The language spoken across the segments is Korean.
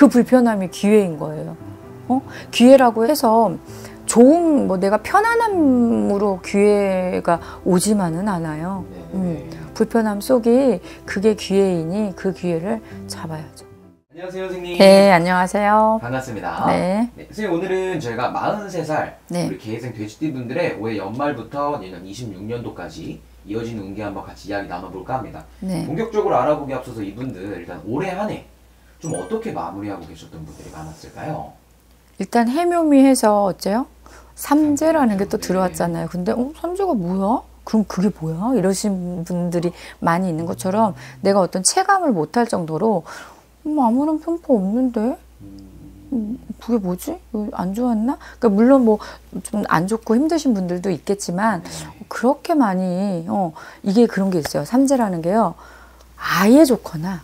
그 불편함이 기회인 거예요. 기회라고 해서 좋은 뭐 내가 편안함으로 기회가 오지만은 않아요. 불편함 속이 그게 기회이니 그 기회를 잡아야죠. 안녕하세요, 선생님. 네, 안녕하세요. 반갑습니다. 네. 선생님, 오늘은 저희가 43살 네. 우리 계획생 돼지띠분들의 올해 연말부터 내년 26년도까지 이어지는 운기 한번 같이 이야기 나눠볼까 합니다. 네. 본격적으로 알아보기 앞서서 이분들 일단 올해 한 해 좀 어떻게 마무리하고 계셨던 분들이 많았을까요? 일단 해묘미해서 어째요? 삼재라는 게 또 네. 들어왔잖아요. 근데 삼재가 뭐야? 그럼 그게 뭐야? 이러신 분들이 많이 있는 것처럼 내가 어떤 체감을 못할 정도로 아무런 편파 없는데? 그게 뭐지? 안 좋았나? 그러니까 물론 뭐 좀 안 좋고 힘드신 분들도 있겠지만 그렇게 많이 이게 그런 게 있어요. 삼재라는 게요. 아예 좋거나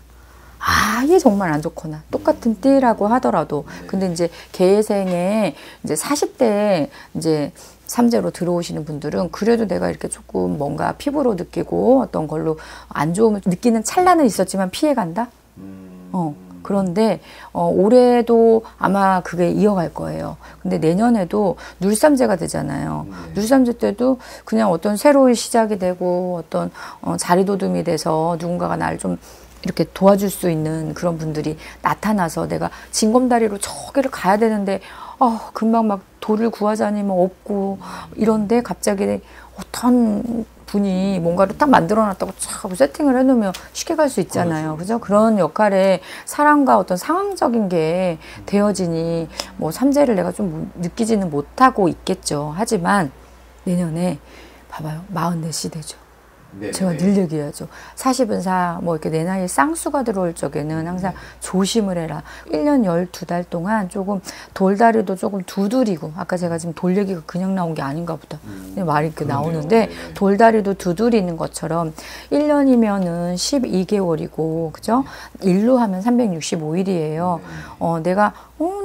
아예 정말 안 좋거나 똑같은 띠라고 하더라도 근데 이제 계생에 이제 40대에 이제 삼재로 들어오시는 분들은 그래도 내가 이렇게 조금 뭔가 피부로 느끼고 어떤 걸로 안 좋음을 느끼는 찰나는 있었지만 피해간다? 그런데 올해도 아마 그게 이어갈 거예요. 근데 내년에도 눌삼재가 되잖아요. 눌삼재 때도 그냥 어떤 새로운 시작이 되고 어떤 자리도둠이 돼서 누군가가 날 좀 이렇게 도와줄 수 있는 그런 분들이 나타나서 내가 징검다리로 저기를 가야 되는데 금방 막 돌을 구하자니 뭐 없고 이런데 갑자기 어떤 분이 뭔가를 딱 만들어놨다고 쫙 세팅을 해놓으면 쉽게 갈 수 있잖아요. 그죠? 그런 역할에 사람과 어떤 상황적인 게 되어지니 뭐 삼재를 내가 좀 느끼지는 못하고 있겠죠. 하지만 내년에 봐봐요. 44시 되죠. 네네. 제가 늘 얘기하죠. 40은 4, 뭐 이렇게 내 나이에 쌍수가 들어올 적에는 항상 조심을 해라. 1년 12달 동안 조금 돌다리도 조금 두드리고, 아까 제가 지금 돌 얘기가 그냥 나온 게 아닌가 보다. 말이 이렇게 나오는데, 돌다리도 두드리는 것처럼 1년이면은 12개월이고, 그죠? 일로 하면 365일이에요. 내가,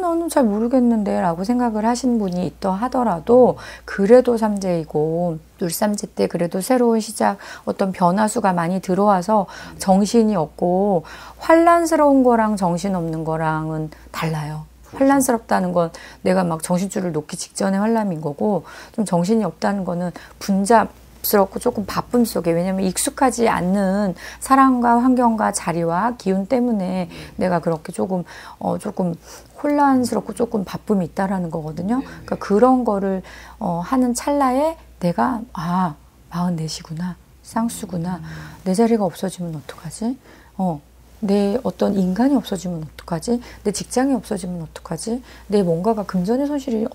나는 잘 모르겠는데 라고 생각을 하신 분이 있다 하더라도, 그래도 삼재이고, 눌삼재 때 그래도 새로운 시작, 어떤 변화수가 많이 들어와서 정신이 없고 환란스러운 거랑 정신없는 거랑은 달라요. 환란스럽다는 건 내가 막 정신줄을 놓기 직전의 환란인 거고 좀 정신이 없다는 거는 분잡스럽고 조금 바쁨 속에 왜냐면 익숙하지 않는 사람과 환경과 자리와 기운 때문에 내가 그렇게 조금 혼란스럽고 조금 바쁨이 있다라는 거거든요. 그러니까 그런 거를 하는 찰나에 내가 44시구나. 쌍수구나. 내 자리가 없어지면 어떡하지? 내 어떤 인간이 없어지면 어떡하지? 내 직장이 없어지면 어떡하지? 내 뭔가가 금전의 손실이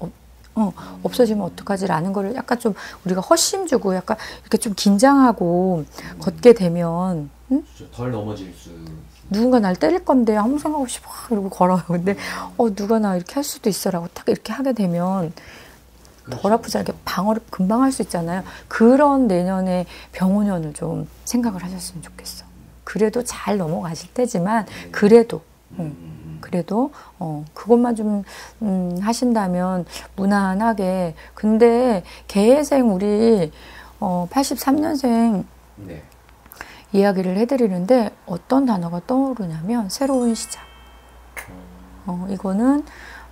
없어지면 어떡하지? 라는 거를 약간 좀 우리가 허심 주고 약간 이렇게 좀 긴장하고 걷게 되면 덜 넘어질 수 누군가 날 때릴 건데 아무 생각 없이 막 이러고 걸어요. 근데 누가 나 이렇게 할 수도 있어라고 딱 이렇게 하게 되면 덜 아프지 않게 방어를 금방 할 수 있잖아요. 그런 내년에 병원연을 좀 생각을 하셨으면 좋겠어. 그래도 잘 넘어가실 테지만 그래도 그것만 좀 하신다면 무난하게. 근데 계생 우리 83년생 이야기를 해드리는데 어떤 단어가 떠오르냐면 새로운 시작. 이거는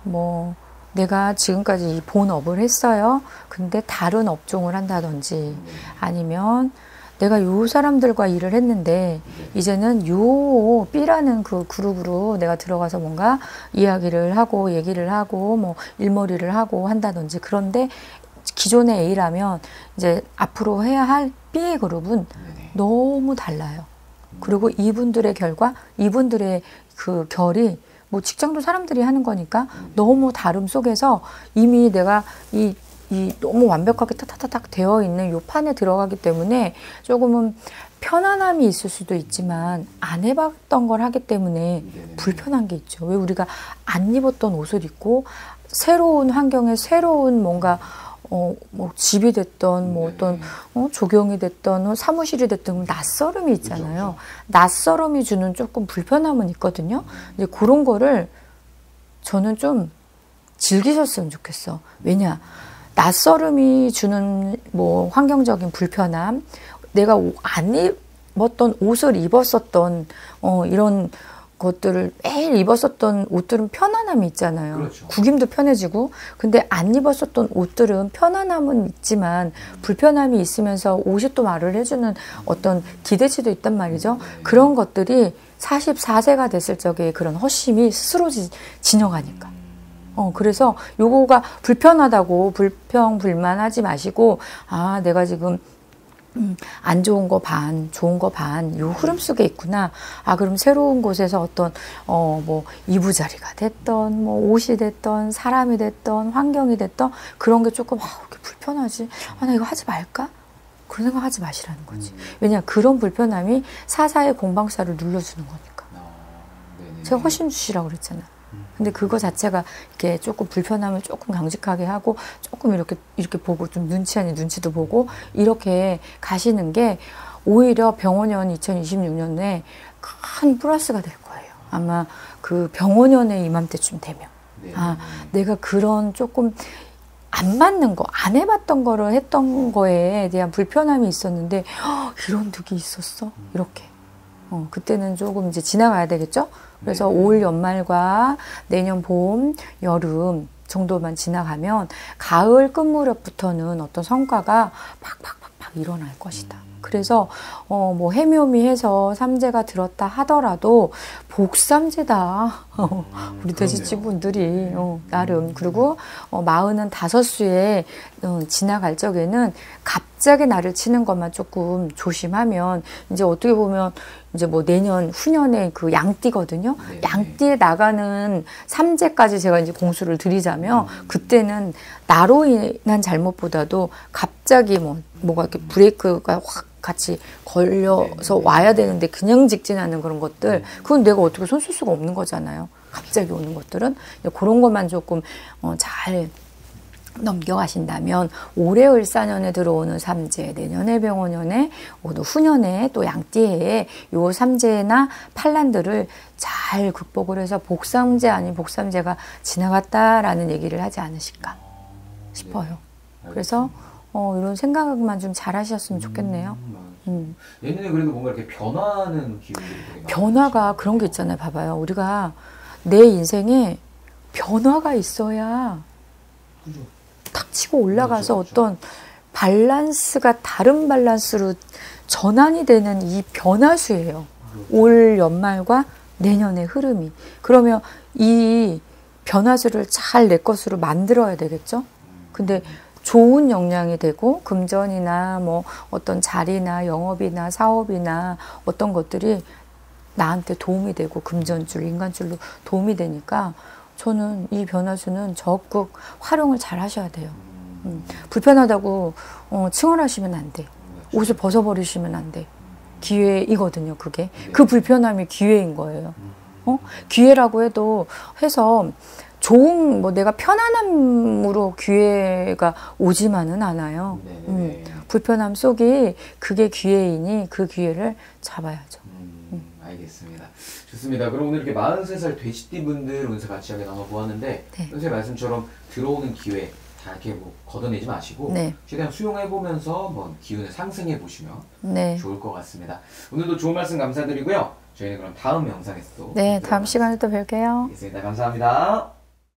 뭐 내가 지금까지 이 본업을 했어요. 근데 다른 업종을 한다든지 아니면 내가 요 사람들과 일을 했는데 이제는 요 B라는 그 그룹으로 내가 들어가서 뭔가 이야기를 하고 얘기를 하고 뭐 일머리를 하고 한다든지 그런데 기존의 A라면 이제 앞으로 해야 할 B의 그룹은 너무 달라요. 그리고 이분들의 결과, 이분들의 그 결이 뭐 직장도 사람들이 하는 거니까 너무 다름 속에서 이미 내가 이 너무 완벽하게 타타타닥 되어 있는 요 판에 들어가기 때문에 조금은 편안함이 있을 수도 있지만 안 해봤던 걸 하기 때문에 불편한 게 있죠. 왜 우리가 안 입었던 옷을 입고 새로운 환경에 새로운 뭔가 뭐 집이 됐던 뭐 어떤 조경이 됐던 사무실이 됐던 낯설음이 있잖아요. 낯설음이 주는 조금 불편함은 있거든요. 이제 그런 거를 저는 좀 즐기셨으면 좋겠어. 왜냐? 낯설음이 주는 뭐 환경적인 불편함, 내가 안 입었던 옷을 입었었던 이런 것들을 매일 입었었던 옷들은 편안함이 있잖아요. 그렇죠. 구김도 편해지고. 근데 안 입었었던 옷들은 편안함은 있지만 불편함이 있으면서 옷이 또 말을 해주는 어떤 기대치도 있단 말이죠. 그런 것들이 44세가 됐을 적에 그런 허심이 스스로 지녀가니까. 그래서 요거가 불편하다고 불평불만하지 마시고, 아, 내가 지금 안 좋은 거 반, 좋은 거 반, 요 흐름 속에 있구나. 아, 그럼 새로운 곳에서 어떤, 뭐, 이부자리가 됐던, 뭐, 옷이 됐던, 사람이 됐던, 환경이 됐던, 그런 게 조금, 이렇게 불편하지. 아, 나 이거 하지 말까? 그런 생각 하지 마시라는 거지. 왜냐, 그런 불편함이 사사의 공방사를 눌러주는 거니까. 제가 허심 주시라고 그랬잖아. 근데 그거 자체가 이렇게 조금 불편함을 조금 강직하게 하고 조금 이렇게 보고 좀 눈치 아닌 눈치도 보고 이렇게 가시는 게 오히려 병원년 2026년에 큰 플러스가 될 거예요. 아마 그 병원년의 이맘때쯤 되면. 아, 내가 그런 조금 안 맞는 거, 안 해봤던 거를 했던 거에 대한 불편함이 있었는데 이런 득이 있었어? 이렇게. 그때는 조금 이제 지나가야 되겠죠? 그래서 올 연말과 내년 봄, 여름 정도만 지나가면 가을 끝무렵부터는 어떤 성과가 팍팍팍팍 일어날 것이다. 그래서 뭐 해묘미해서 삼재가 들었다 하더라도 복삼재다. 우리 돼지집분들이 나름. 그리고 45수에 지나갈 적에는 갑자기 나를 치는 것만 조금 조심하면 이제 어떻게 보면 이제 뭐 내년 후년에 그 양띠거든요. 네. 양띠에 나가는 삼재까지 제가 이제 공수를 드리자면 그때는 나로 인한 잘못보다도 갑자기 뭐가 이렇게 브레이크가 확 같이 걸려서 와야 되는데 그냥 직진하는 그런 것들, 그건 내가 어떻게 손 쓸 수가 없는 거잖아요. 갑자기 오는 것들은 그런 것만 조금 잘 넘겨가신다면 올해 을사년에 들어오는 삼재, 내년에 병원년에, 후년에 또 양띠해에 요 삼재나 판란들을 잘 극복을 해서 복삼재 아닌 복삼재가 지나갔다라는 얘기를 하지 않으실까 싶어요. 그래서 이런 생각만 좀 잘 하셨으면 좋겠네요. 내년에 그래도 뭔가 이렇게 변화하는 기분들이 되게 많아요. 변화가 그런 게 있잖아요. 봐봐요. 우리가 내 인생에 변화가 있어야 그죠. 탁 치고 올라가서 그렇죠. 어떤 밸런스가 다른 밸런스로 전환이 되는 이 변화수예요. 올 연말과 내년의 흐름이. 그러면 이 변화수를 잘 내 것으로 만들어야 되겠죠? 근데 좋은 역량이 되고 금전이나 뭐 어떤 자리나 영업이나 사업이나 어떤 것들이 나한테 도움이 되고 금전줄, 인간줄로 도움이 되니까 저는 이 변화수는 적극 활용을 잘 하셔야 돼요. 불편하다고 칭얼하시면 안 돼. 옷을 벗어버리시면 안 돼. 기회이거든요, 그게. 그 불편함이 기회인 거예요. 기회라고 해서 좋은, 내가 편안함으로 기회가 오지만은 않아요. 불편함 속이 그게 기회이니 그 기회를 잡아야죠. 알겠습니다. 좋습니다. 그럼 오늘 이렇게 43살 돼지띠 분들 운세 같이 이야기 나눠보았는데, 선생님 말씀처럼 들어오는 기회 다 이렇게 뭐 걷어내지 마시고, 최대한 수용해보면서 뭐 기운을 상승해보시면 좋을 것 같습니다. 오늘도 좋은 말씀 감사드리고요. 저희는 그럼 다음 영상에서 또 다음 시간에 또 뵐게요. 알겠습니다. 감사합니다.